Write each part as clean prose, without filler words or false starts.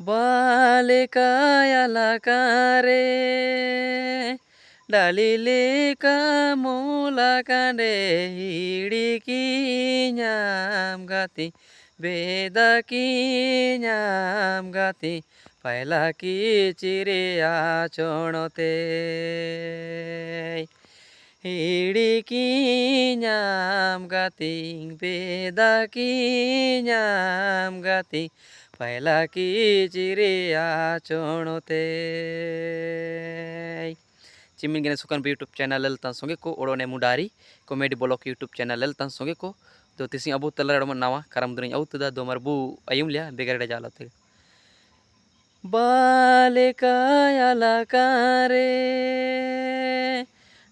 Balekayalakare dalileka mulakande hidiki nyam gati bedaki nyam gati pailaki chiriya chonote hidiki nyam gati bedaki nyam gati pailaki chiriya chonote चिमिन गेने सुकन YouTube channel तन संगे को ओड़ोने मुडारी comedy blog YouTube channel तन संगे को तो तिसी अबू तलर नावा करम दुनिया औतदा दो मरबू अयुम लिया बेगर जालते बालेकायालकारे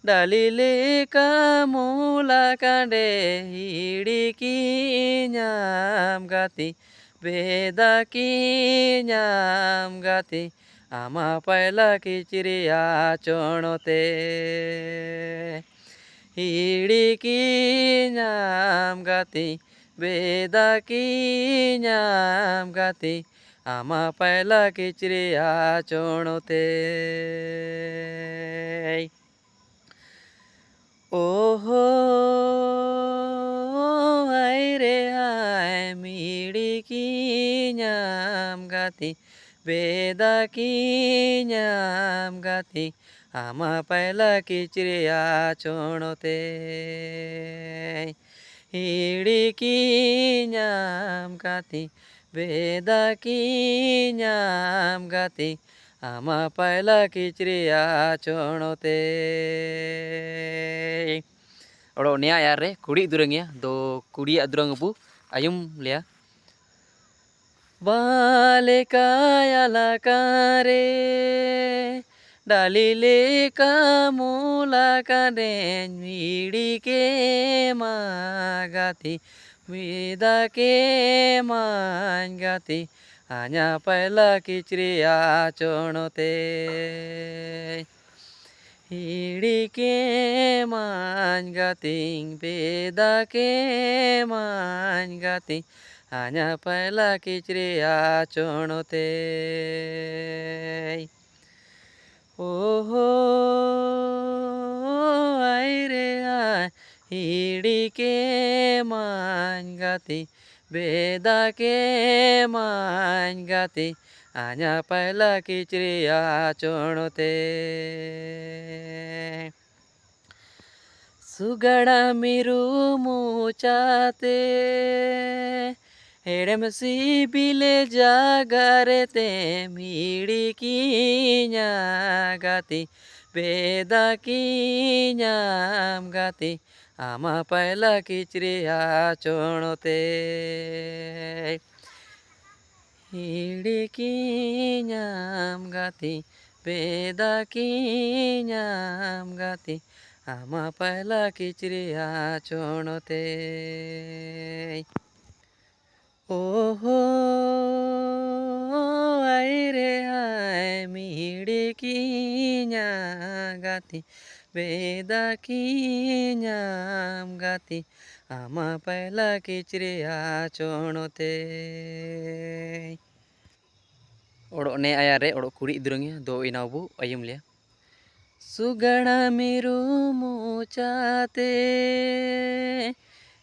डालिले का मूला कांडे हिड़की nyam gati bedaki nyam gati ama pailaki chiriya chonote hidiki nyam gati bedaki nyam gati ama pailaki chiriya chonote oho ai re ai hidiki nyam gati bedaki nyam gati ama pailaki chiriya chonote hidiki nyam gati bedaki nyam gati ama pailaki chiriya chonote odo nia yare kudi durangnya do kudi durang bu ayum liya balekayalakare dalile ka mulakande hidike magati bedake mangati hanya pailaki chiriya chonote hidike mangati bedake mangati hanya pailaki chiriya chonote oho ai re ai hidike mangati bedake mangati hanya pailaki chiriya chonote सुगड़ा मिरु मुचाते हेड़म सी बिले जागरे ते हिड़की nyagati bedaki nyam gati ama pailaki chiriya chonote hidiki nyam gati bedaki nyam gati ama pailaki chiriya chonote oho ai re ai hidiki nyagati bedaki nyam gati ama pailaki chiriya chonote odo ne ayare odo kuri durangnya do inabu ayum liya सुगड़ा मिरु मुचाते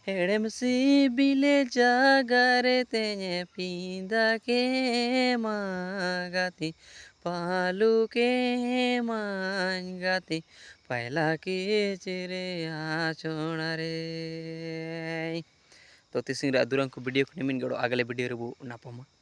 हेड़म सी बिले जागरे तेने पींदा के मागती पालू के मांगती pailaki chiriya chonare तो तिसिंग durang को video को निमिन गड़ो आगले वीडियो रे बु नापमा।